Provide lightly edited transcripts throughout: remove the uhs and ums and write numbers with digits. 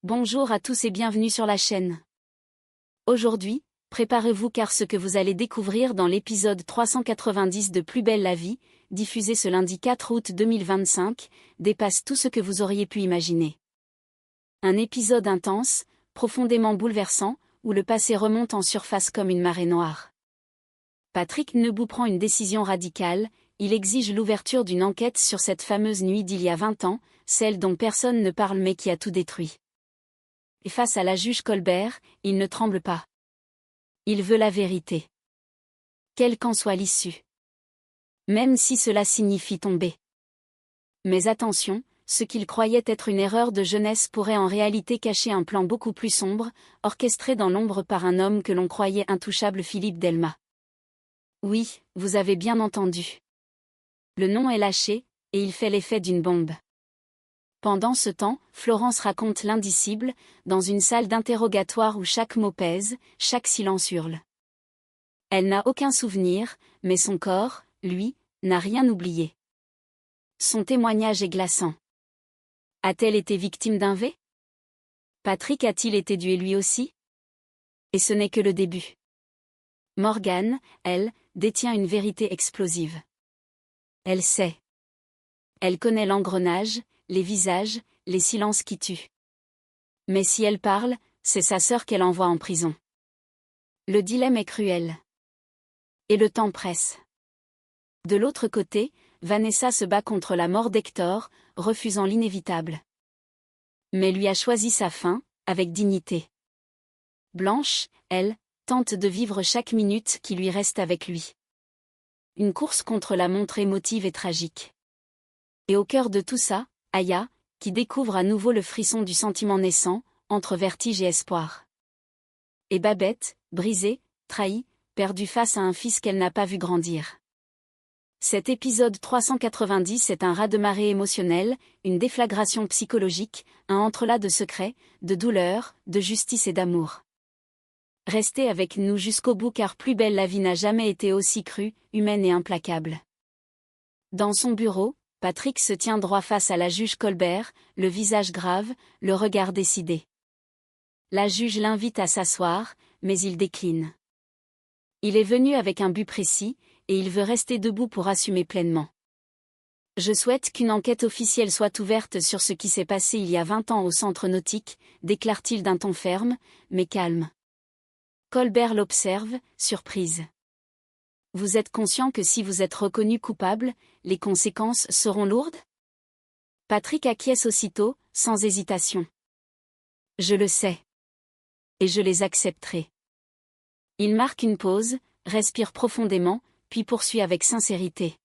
Bonjour à tous et bienvenue sur la chaîne. Aujourd'hui, préparez-vous car ce que vous allez découvrir dans l'épisode 390 de Plus belle la vie, diffusé ce lundi 4 août 2025, dépasse tout ce que vous auriez pu imaginer. Un épisode intense, profondément bouleversant, où le passé remonte en surface comme une marée noire. Patrick Nebou prend une décision radicale, il exige l'ouverture d'une enquête sur cette fameuse nuit d'il y a 20 ans, celle dont personne ne parle mais qui a tout détruit. Et face à la juge Colbert, il ne tremble pas. Il veut la vérité. Quelle qu'en soit l'issue. Même si cela signifie tomber. Mais attention, ce qu'il croyait être une erreur de jeunesse pourrait en réalité cacher un plan beaucoup plus sombre, orchestré dans l'ombre par un homme que l'on croyait intouchable, Philippe Delmas. Oui, vous avez bien entendu. Le nom est lâché, et il fait l'effet d'une bombe. Pendant ce temps, Florence raconte l'indicible, dans une salle d'interrogatoire où chaque mot pèse, chaque silence hurle. Elle n'a aucun souvenir, mais son corps, lui, n'a rien oublié. Son témoignage est glaçant. A-t-elle été victime d'un V? Patrick a-t-il été tué lui aussi? Et ce n'est que le début. Morgane, elle, détient une vérité explosive. Elle sait. Elle connaît l'engrenage, les visages, les silences qui tuent. Mais si elle parle, c'est sa sœur qu'elle envoie en prison. Le dilemme est cruel. Et le temps presse. De l'autre côté, Vanessa se bat contre la mort d'Hector, refusant l'inévitable. Mais lui a choisi sa fin, avec dignité. Blanche, elle, tente de vivre chaque minute qui lui reste avec lui. Une course contre la montre émotive et tragique. Et au cœur de tout ça, Aya, qui découvre à nouveau le frisson du sentiment naissant, entre vertige et espoir. Et Babette, brisée, trahie, perdue face à un fils qu'elle n'a pas vu grandir. Cet épisode 390 est un raz-de-marée émotionnel, une déflagration psychologique, un entrelac de secrets, de douleur, de justice et d'amour. Restez avec nous jusqu'au bout car Plus belle la vie n'a jamais été aussi crue, humaine et implacable. Dans son bureau, Patrick se tient droit face à la juge Colbert, le visage grave, le regard décidé. La juge l'invite à s'asseoir, mais il décline. Il est venu avec un but précis, et il veut rester debout pour assumer pleinement. Je souhaite qu'une enquête officielle soit ouverte sur ce qui s'est passé il y a 20 ans au centre nautique, déclare-t-il d'un ton ferme, mais calme. Colbert l'observe, surprise. Vous êtes conscient que si vous êtes reconnu coupable, les conséquences seront lourdes? Patrick acquiesce aussitôt, sans hésitation. Je le sais. Et je les accepterai. Il marque une pause, respire profondément, puis poursuit avec sincérité.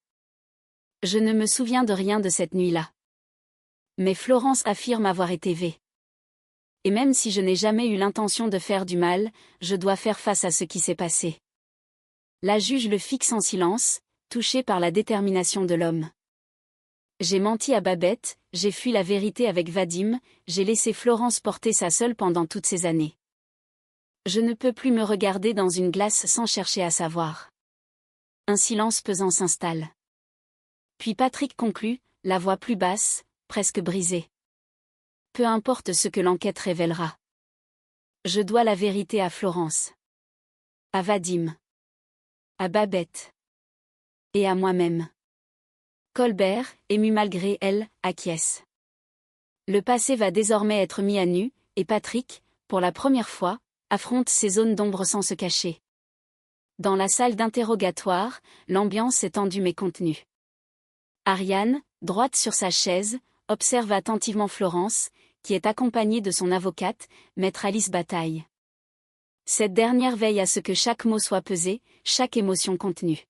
Je ne me souviens de rien de cette nuit-là. Mais Florence affirme avoir été V. Et même si je n'ai jamais eu l'intention de faire du mal, je dois faire face à ce qui s'est passé. La juge le fixe en silence, touchée par la détermination de l'homme. J'ai menti à Babette, j'ai fui la vérité avec Vadim, j'ai laissé Florence porter sa seule pendant toutes ces années. Je ne peux plus me regarder dans une glace sans chercher à savoir. Un silence pesant s'installe. Puis Patrick conclut, la voix plus basse, presque brisée. Peu importe ce que l'enquête révélera. Je dois la vérité à Florence. À Vadim. À Babette. Et à moi-même. Colbert, ému malgré elle, acquiesce. Le passé va désormais être mis à nu, et Patrick, pour la première fois, affronte ces zones d'ombre sans se cacher. Dans la salle d'interrogatoire, l'ambiance est tendue mais contenue. Ariane, droite sur sa chaise, observe attentivement Florence, qui est accompagnée de son avocate, maître Alice Bataille. Cette dernière veille à ce que chaque mot soit pesé, chaque émotion contenue.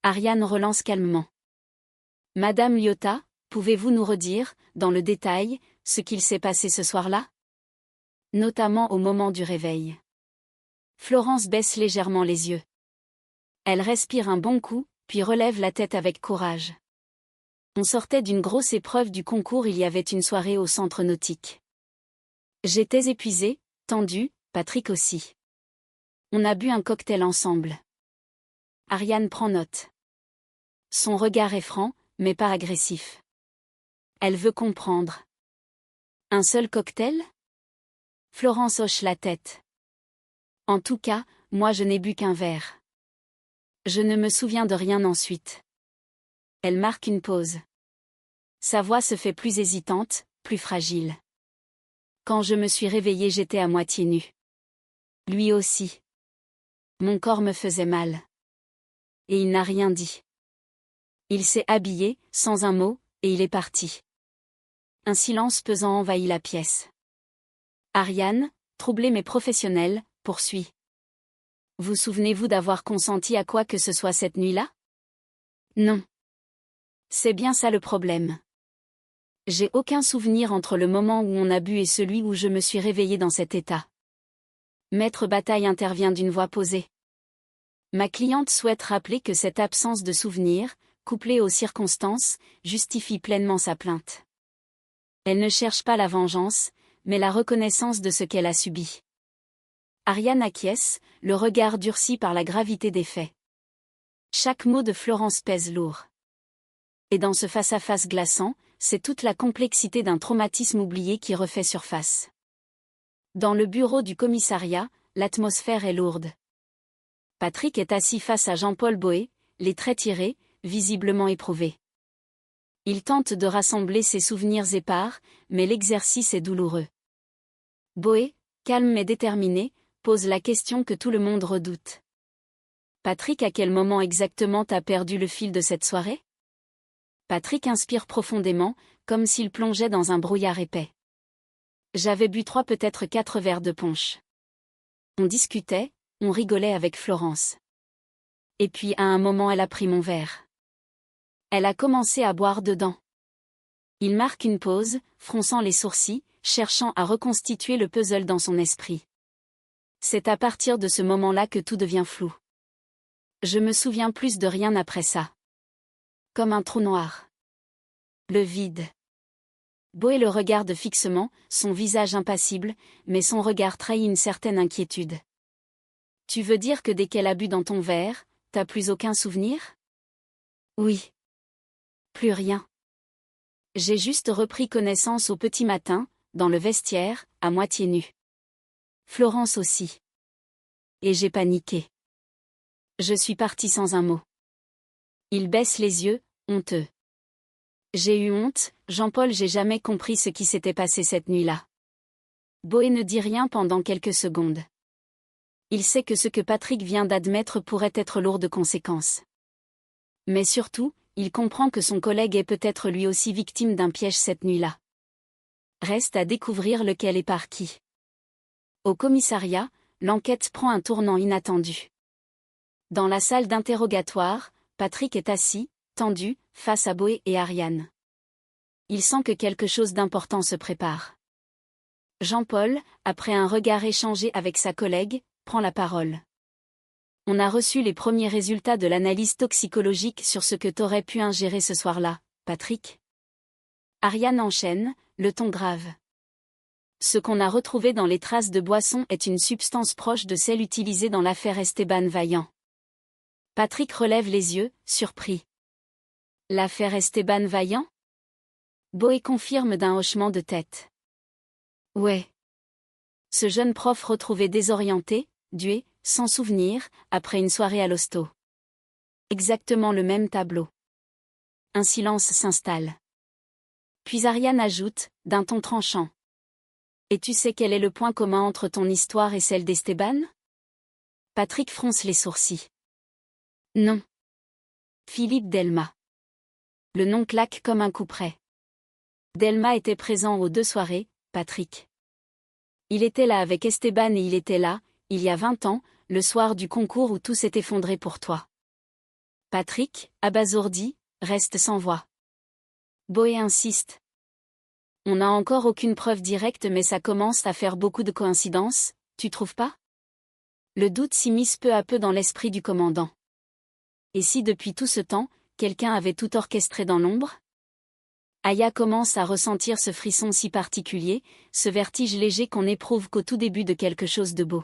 Ariane relance calmement. Madame Lyotta, pouvez-vous nous redire, dans le détail, ce qu'il s'est passé ce soir-là? Notamment au moment du réveil. Florence baisse légèrement les yeux. Elle respire un bon coup, puis relève la tête avec courage. On sortait d'une grosse épreuve du concours, il y avait une soirée au centre nautique. J'étais épuisée, tendue, Patrick aussi. On a bu un cocktail ensemble. Ariane prend note. Son regard est franc, mais pas agressif. Elle veut comprendre. Un seul cocktail? Florence hoche la tête. En tout cas, moi je n'ai bu qu'un verre. Je ne me souviens de rien ensuite. Elle marque une pause. Sa voix se fait plus hésitante, plus fragile. Quand je me suis réveillée, j'étais à moitié nue. Lui aussi. Mon corps me faisait mal. Et il n'a rien dit. Il s'est habillé, sans un mot, et il est parti. Un silence pesant envahit la pièce. Ariane, troublée mais professionnelle, poursuit. Vous souvenez-vous d'avoir consenti à quoi que ce soit cette nuit-là? Non. C'est bien ça le problème. J'ai aucun souvenir entre le moment où on a bu et celui où je me suis réveillée dans cet état. Maître Bataille intervient d'une voix posée. Ma cliente souhaite rappeler que cette absence de souvenir, couplée aux circonstances, justifie pleinement sa plainte. Elle ne cherche pas la vengeance, mais la reconnaissance de ce qu'elle a subi. Ariane acquiesce, le regard durci par la gravité des faits. Chaque mot de Florence pèse lourd. Et dans ce face-à-face glaçant, c'est toute la complexité d'un traumatisme oublié qui refait surface. Dans le bureau du commissariat, l'atmosphère est lourde. Patrick est assis face à Jean-Paul Boé, les traits tirés, visiblement éprouvé. Il tente de rassembler ses souvenirs épars, mais l'exercice est douloureux. Boé, calme mais déterminé, pose la question que tout le monde redoute. Patrick, à quel moment exactement t'as perdu le fil de cette soirée? Patrick inspire profondément, comme s'il plongeait dans un brouillard épais. J'avais bu 3 peut-être 4 verres de punch. On discutait, on rigolait avec Florence. Et puis à un moment elle a pris mon verre. Elle a commencé à boire dedans. Il marque une pause, fronçant les sourcils, cherchant à reconstituer le puzzle dans son esprit. C'est à partir de ce moment-là que tout devient flou. Je me souviens plus de rien après ça. Comme un trou noir. Le vide. Boé le regarde fixement, son visage impassible, mais son regard trahit une certaine inquiétude. Tu veux dire que dès qu'elle a bu dans ton verre, t'as plus aucun souvenir? Oui. Plus rien. J'ai juste repris connaissance au petit matin, dans le vestiaire, à moitié nue. Florence aussi. Et j'ai paniqué. Je suis partie sans un mot. Il baisse les yeux, honteux. J'ai eu honte, Jean-Paul, j'ai jamais compris ce qui s'était passé cette nuit-là. Boé ne dit rien pendant quelques secondes. Il sait que ce que Patrick vient d'admettre pourrait être lourd de conséquences. Mais surtout, il comprend que son collègue est peut-être lui aussi victime d'un piège cette nuit-là. Reste à découvrir lequel et par qui. Au commissariat, l'enquête prend un tournant inattendu. Dans la salle d'interrogatoire, Patrick est assis, tendu, face à Boé et Ariane. Il sent que quelque chose d'important se prépare. Jean-Paul, après un regard échangé avec sa collègue, prend la parole. On a reçu les premiers résultats de l'analyse toxicologique sur ce que t'aurais pu ingérer ce soir-là, Patrick. Ariane enchaîne, le ton grave. Ce qu'on a retrouvé dans les traces de boisson est une substance proche de celle utilisée dans l'affaire Esteban Vaillant. Patrick relève les yeux, surpris. L'affaire Esteban Vaillant? Boé confirme d'un hochement de tête. Ouais. Ce jeune prof retrouvé désorienté, dué, sans souvenir, après une soirée à l'hosto. Exactement le même tableau. Un silence s'installe. Puis Ariane ajoute, d'un ton tranchant. Et tu sais quel est le point commun entre ton histoire et celle d'Esteban? Patrick fronce les sourcils. Non. Philippe Delma. Le nom claque comme un coup près. Delma était présent aux 2 soirées, Patrick. Il était là avec Esteban et il était là, il y a 20 ans, le soir du concours où tout s'est effondré pour toi. Patrick, abasourdi, reste sans voix. Boé insiste. On n'a encore aucune preuve directe mais ça commence à faire beaucoup de coïncidences, tu trouves pas? Le doute s'immisce peu à peu dans l'esprit du commandant. Et si depuis tout ce temps, quelqu'un avait tout orchestré dans l'ombre? Aya commence à ressentir ce frisson si particulier, ce vertige léger qu'on éprouve qu'au tout début de quelque chose de beau.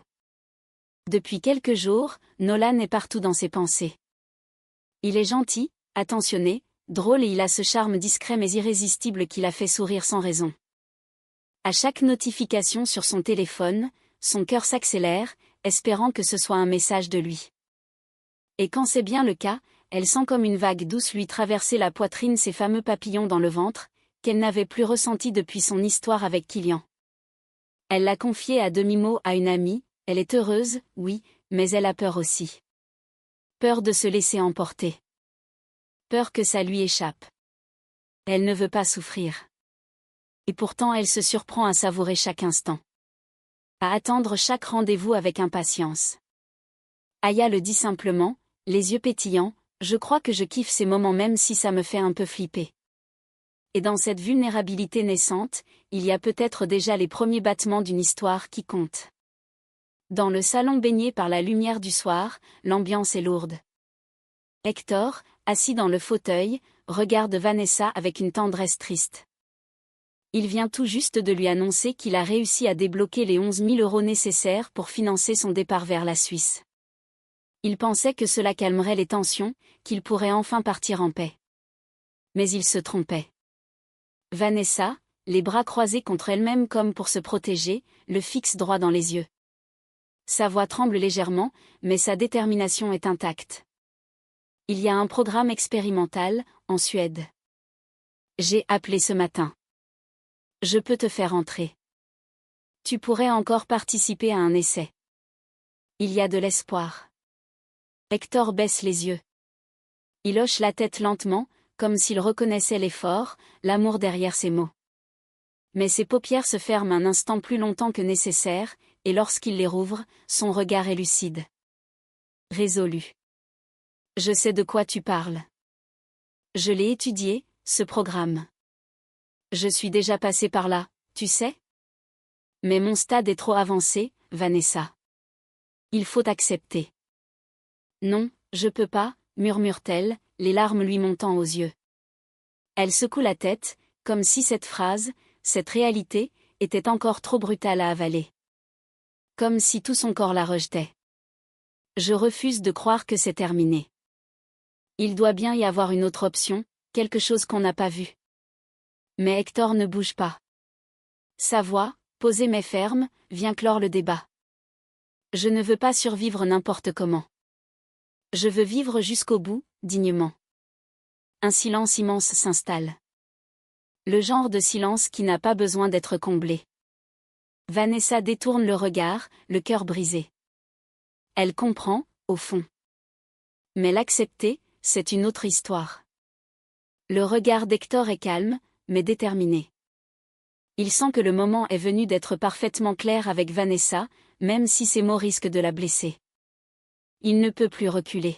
Depuis quelques jours, Nolan est partout dans ses pensées. Il est gentil, attentionné, drôle et il a ce charme discret mais irrésistible qui la fait sourire sans raison. À chaque notification sur son téléphone, son cœur s'accélère, espérant que ce soit un message de lui. Et quand c'est bien le cas, elle sent comme une vague douce lui traverser la poitrine ces fameux papillons dans le ventre, qu'elle n'avait plus ressentis depuis son histoire avec Kylian. Elle l'a confié à demi-mot à une amie, elle est heureuse, oui, mais elle a peur aussi. Peur de se laisser emporter. Peur que ça lui échappe. Elle ne veut pas souffrir. Et pourtant elle se surprend à savourer chaque instant. À attendre chaque rendez-vous avec impatience. Aya le dit simplement, les yeux pétillants, je crois que je kiffe ces moments même si ça me fait un peu flipper. Et dans cette vulnérabilité naissante, il y a peut-être déjà les premiers battements d'une histoire qui compte. Dans le salon baigné par la lumière du soir, l'ambiance est lourde. Hector, assis dans le fauteuil, regarde Vanessa avec une tendresse triste. Il vient tout juste de lui annoncer qu'il a réussi à débloquer les 11 000 € nécessaires pour financer son départ vers la Suisse. Il pensait que cela calmerait les tensions, qu'il pourrait enfin partir en paix. Mais il se trompait. Vanessa, les bras croisés contre elle-même comme pour se protéger, le fixe droit dans les yeux. Sa voix tremble légèrement, mais sa détermination est intacte. Il y a un programme expérimental, en Suède. J'ai appelé ce matin. Je peux te faire entrer. Tu pourrais encore participer à un essai. Il y a de l'espoir. Hector baisse les yeux. Il hoche la tête lentement, comme s'il reconnaissait l'effort, l'amour derrière ses mots. Mais ses paupières se ferment un instant plus longtemps que nécessaire, et lorsqu'il les rouvre, son regard est lucide. Résolu. Je sais de quoi tu parles. Je l'ai étudié, ce programme. Je suis déjà passé par là, tu sais. Mais mon stade est trop avancé, Vanessa. Il faut accepter. Non, je peux pas, murmure-t-elle, les larmes lui montant aux yeux. Elle secoue la tête, comme si cette phrase, cette réalité, était encore trop brutale à avaler. Comme si tout son corps la rejetait. Je refuse de croire que c'est terminé. Il doit bien y avoir une autre option, quelque chose qu'on n'a pas vu. Mais Hector ne bouge pas. Sa voix, posée mais ferme, vient clore le débat. Je ne veux pas survivre n'importe comment. Je veux vivre jusqu'au bout, dignement. Un silence immense s'installe. Le genre de silence qui n'a pas besoin d'être comblé. Vanessa détourne le regard, le cœur brisé. Elle comprend, au fond. Mais l'accepter, c'est une autre histoire. Le regard d'Hector est calme, mais déterminé. Il sent que le moment est venu d'être parfaitement clair avec Vanessa, même si ses mots risquent de la blesser. Il ne peut plus reculer.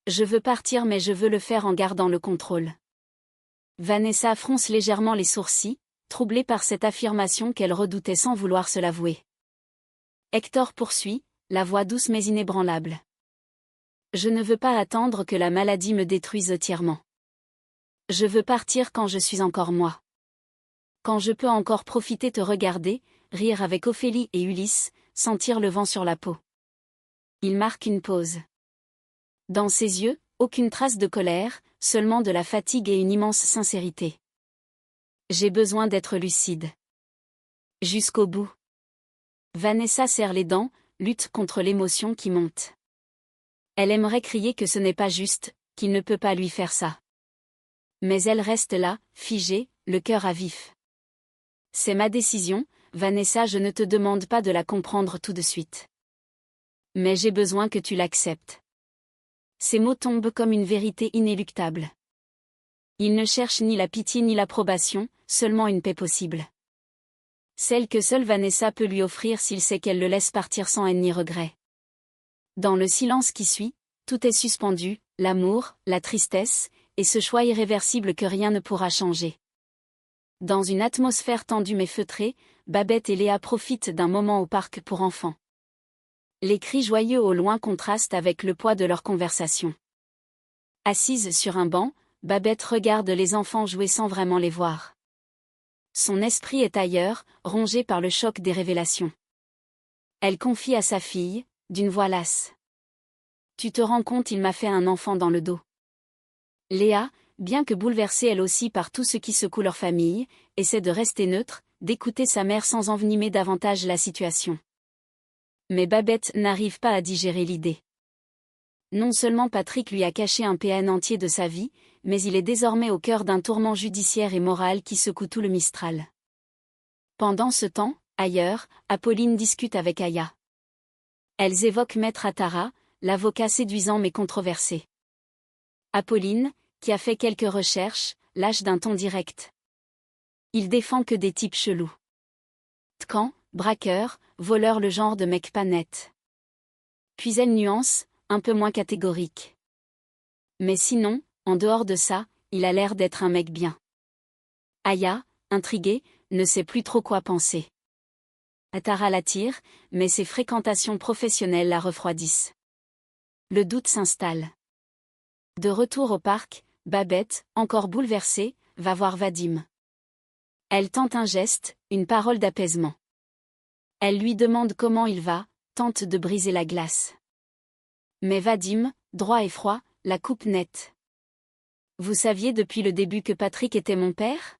Je veux partir mais je veux le faire en gardant le contrôle. Vanessa fronce légèrement les sourcils, troublée par cette affirmation qu'elle redoutait sans vouloir se l'avouer. Hector poursuit, la voix douce mais inébranlable. Je ne veux pas attendre que la maladie me détruise entièrement. Je veux partir quand je suis encore moi. Quand je peux encore profiter te regarder, rire avec Ophélie et Ulysse, sentir le vent sur la peau. Il marque une pause. Dans ses yeux, aucune trace de colère, seulement de la fatigue et une immense sincérité. J'ai besoin d'être lucide. Jusqu'au bout. Vanessa serre les dents, lutte contre l'émotion qui monte. Elle aimerait crier que ce n'est pas juste, qu'il ne peut pas lui faire ça. Mais elle reste là, figée, le cœur à vif. C'est ma décision, Vanessa, je ne te demande pas de la comprendre tout de suite. Mais j'ai besoin que tu l'acceptes. Ces mots tombent comme une vérité inéluctable. Il ne cherche ni la pitié ni l'approbation, seulement une paix possible. Celle que seule Vanessa peut lui offrir s'il sait qu'elle le laisse partir sans haine ni regret. Dans le silence qui suit, tout est suspendu, l'amour, la tristesse, et ce choix irréversible que rien ne pourra changer. Dans une atmosphère tendue mais feutrée, Babette et Léa profitent d'un moment au parc pour enfants. Les cris joyeux au loin contrastent avec le poids de leur conversation. Assise sur un banc, Babette regarde les enfants jouer sans vraiment les voir. Son esprit est ailleurs, rongé par le choc des révélations. Elle confie à sa fille, d'une voix lasse. Tu te rends compte, il m'a fait un enfant dans le dos. Léa, bien que bouleversée elle aussi par tout ce qui secoue leur famille, essaie de rester neutre, d'écouter sa mère sans envenimer davantage la situation. Mais Babette n'arrive pas à digérer l'idée. Non seulement Patrick lui a caché un PN entier de sa vie, mais il est désormais au cœur d'un tourment judiciaire et moral qui secoue tout le Mistral. Pendant ce temps, ailleurs, Apolline discute avec Aya. Elles évoquent Maître Attara, l'avocat séduisant mais controversé. Apolline, qui a fait quelques recherches, lâche d'un ton direct. Il défend que des types chelous. Tcan, braqueur, voleur, le genre de mec pas net. Puis elle nuance, un peu moins catégorique. Mais sinon, en dehors de ça, il a l'air d'être un mec bien. Aya, intriguée, ne sait plus trop quoi penser. Attara l'attire, mais ses fréquentations professionnelles la refroidissent. Le doute s'installe. De retour au parc, Babette, encore bouleversée, va voir Vadim. Elle tente un geste, une parole d'apaisement. Elle lui demande comment il va, tente de briser la glace. Mais Vadim, droit et froid, la coupe nette. Vous saviez depuis le début que Patrick était mon père ?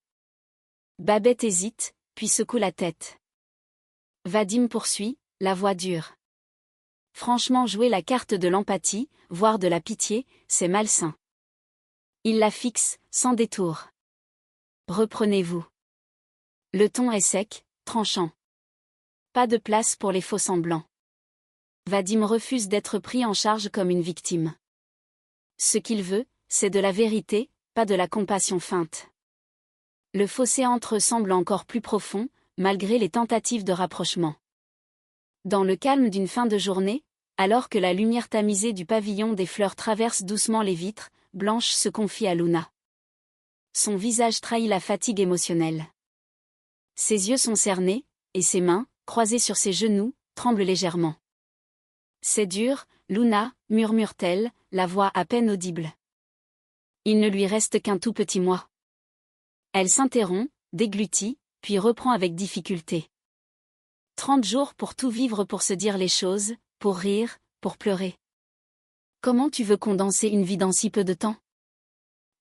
Babette hésite, puis secoue la tête. Vadim poursuit, la voix dure. Franchement, jouer la carte de l'empathie, voire de la pitié, c'est malsain. Il la fixe, sans détour. Reprenez-vous. Le ton est sec, tranchant. Pas de place pour les faux-semblants. Vadim refuse d'être pris en charge comme une victime. Ce qu'il veut, c'est de la vérité, pas de la compassion feinte. Le fossé entre eux semble encore plus profond, malgré les tentatives de rapprochement. Dans le calme d'une fin de journée, alors que la lumière tamisée du pavillon des fleurs traverse doucement les vitres, Blanche se confie à Luna. Son visage trahit la fatigue émotionnelle. Ses yeux sont cernés, et ses mains, croisées sur ses genoux, tremblent légèrement. C'est dur, Luna, murmure-t-elle, la voix à peine audible. Il ne lui reste qu'un tout petit mois. Elle s'interrompt, déglutit, puis reprend avec difficulté. 30 jours pour tout vivre, pour se dire les choses, pour rire, pour pleurer. Comment tu veux condenser une vie dans si peu de temps ?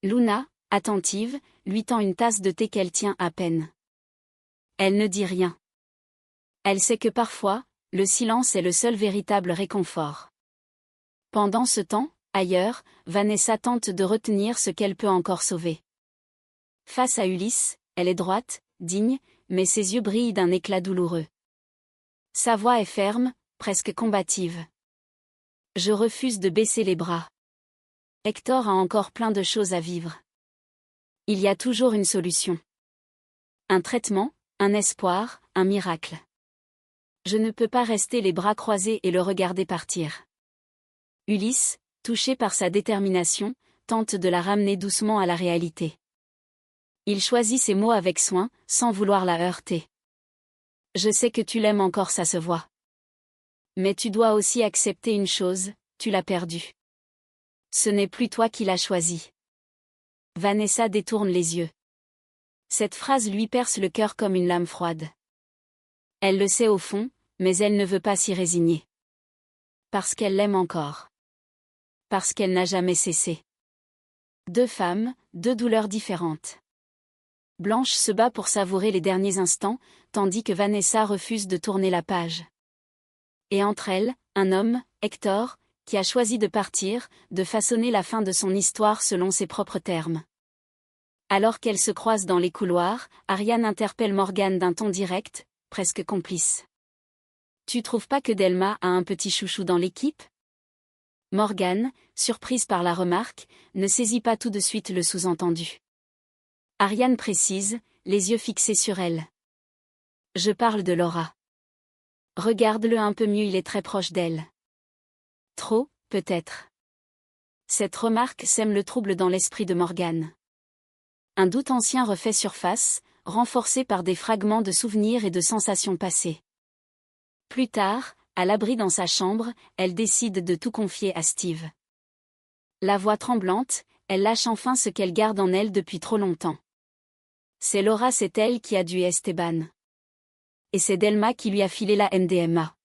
Luna, attentive, lui tend une tasse de thé qu'elle tient à peine. Elle ne dit rien. Elle sait que parfois, le silence est le seul véritable réconfort. Pendant ce temps, ailleurs, Vanessa tente de retenir ce qu'elle peut encore sauver. Face à Ulysse, elle est droite, digne, mais ses yeux brillent d'un éclat douloureux. Sa voix est ferme, presque combative. Je refuse de baisser les bras. Hector a encore plein de choses à vivre. Il y a toujours une solution. Un traitement, un espoir, un miracle. Je ne peux pas rester les bras croisés et le regarder partir. Ulysse, touché par sa détermination, tente de la ramener doucement à la réalité. Il choisit ses mots avec soin, sans vouloir la heurter. Je sais que tu l'aimes encore, ça se voit. Mais tu dois aussi accepter une chose, tu l'as perdu. Ce n'est plus toi qui l'as choisi. Vanessa détourne les yeux. Cette phrase lui perce le cœur comme une lame froide. Elle le sait au fond, mais elle ne veut pas s'y résigner. Parce qu'elle l'aime encore. Parce qu'elle n'a jamais cessé. 2 femmes, 2 douleurs différentes. Blanche se bat pour savourer les derniers instants, tandis que Vanessa refuse de tourner la page. Et entre elles, un homme, Hector, qui a choisi de partir, de façonner la fin de son histoire selon ses propres termes. Alors qu'elles se croisent dans les couloirs, Ariane interpelle Morgane d'un ton direct, presque complice. Tu trouves pas que Delma a un petit chouchou dans l'équipe ? Morgane, surprise par la remarque, ne saisit pas tout de suite le sous-entendu. Ariane précise, les yeux fixés sur elle. Je parle de Laura. Regarde-le un peu mieux, il est très proche d'elle. Trop, peut-être. Cette remarque sème le trouble dans l'esprit de Morgane. Un doute ancien refait surface, renforcé par des fragments de souvenirs et de sensations passées. Plus tard, à l'abri dans sa chambre, elle décide de tout confier à Steve. La voix tremblante, elle lâche enfin ce qu'elle garde en elle depuis trop longtemps. C'est Laura, c'est elle qui a tué Esteban. Et c'est Delma qui lui a filé la MDMA.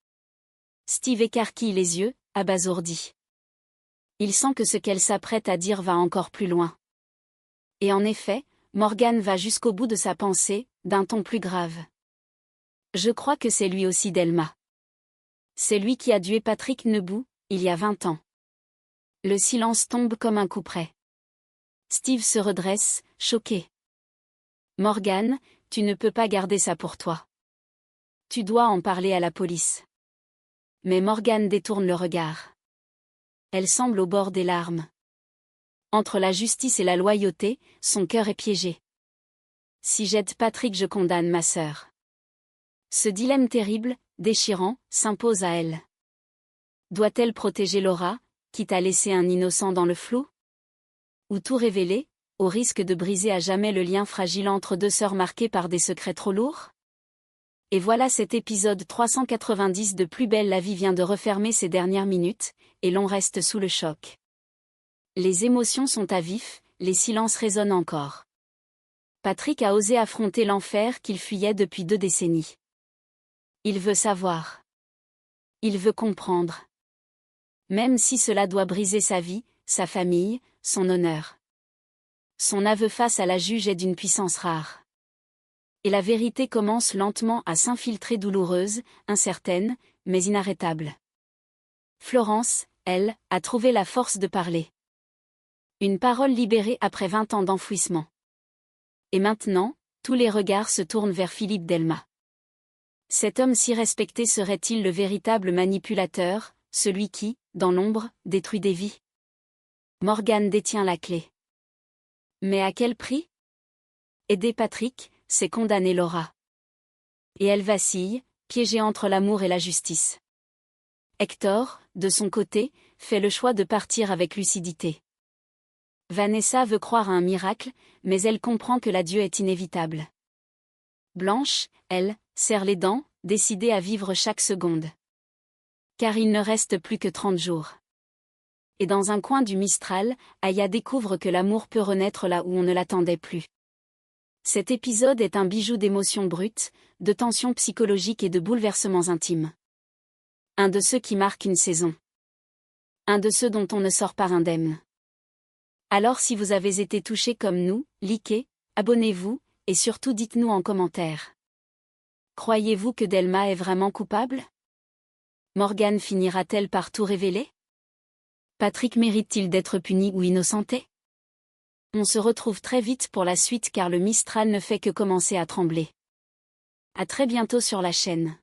Steve écarquille les yeux, abasourdi. Il sent que ce qu'elle s'apprête à dire va encore plus loin. Et en effet, Morgane va jusqu'au bout de sa pensée, d'un ton plus grave. Je crois que c'est lui aussi Delma. C'est lui qui a tué Patrick Nebout, il y a 20 ans. Le silence tombe comme un coup près. Steve se redresse, choqué. Morgan, tu ne peux pas garder ça pour toi. Tu dois en parler à la police. Mais Morgan détourne le regard. Elle semble au bord des larmes. Entre la justice et la loyauté, son cœur est piégé. Si j'aide Patrick, je condamne ma sœur. Ce dilemme terrible, déchirant, s'impose à elle. Doit-elle protéger Laura, quitte à laisser un innocent dans le flou? Ou tout révéler, au risque de briser à jamais le lien fragile entre deux sœurs marquées par des secrets trop lourds? Et voilà, cet épisode 390 de Plus belle la vie vient de refermer ses dernières minutes, et l'on reste sous le choc. Les émotions sont à vif, les silences résonnent encore. Patrick a osé affronter l'enfer qu'il fuyait depuis 2 décennies. Il veut savoir. Il veut comprendre. Même si cela doit briser sa vie, sa famille, son honneur. Son aveu face à la juge est d'une puissance rare. Et la vérité commence lentement à s'infiltrer, douloureuse, incertaine, mais inarrêtable. Florence, elle, a trouvé la force de parler. Une parole libérée après 20 ans d'enfouissement. Et maintenant, tous les regards se tournent vers Philippe Delma. Cet homme si respecté serait-il le véritable manipulateur, celui qui, dans l'ombre, détruit des vies? Morgan détient la clé. Mais à quel prix? Aider Patrick, c'est condamner Laura. Et elle vacille, piégée entre l'amour et la justice. Hector, de son côté, fait le choix de partir avec lucidité. Vanessa veut croire à un miracle, mais elle comprend que l'adieu est inévitable. Blanche, elle, serre les dents, décidée à vivre chaque seconde. Car il ne reste plus que 30 jours. Et dans un coin du Mistral, Aya découvre que l'amour peut renaître là où on ne l'attendait plus. Cet épisode est un bijou d'émotions brutes, de tensions psychologiques et de bouleversements intimes. Un de ceux qui marquent une saison. Un de ceux dont on ne sort pas indemne. Alors si vous avez été touché comme nous, likez, abonnez-vous, et surtout dites-nous en commentaire. Croyez-vous que Delma est vraiment coupable? Morgan finira-t-elle par tout révéler? Patrick mérite-t-il d'être puni ou innocenté? On se retrouve très vite pour la suite car le Mistral ne fait que commencer à trembler. À très bientôt sur la chaîne.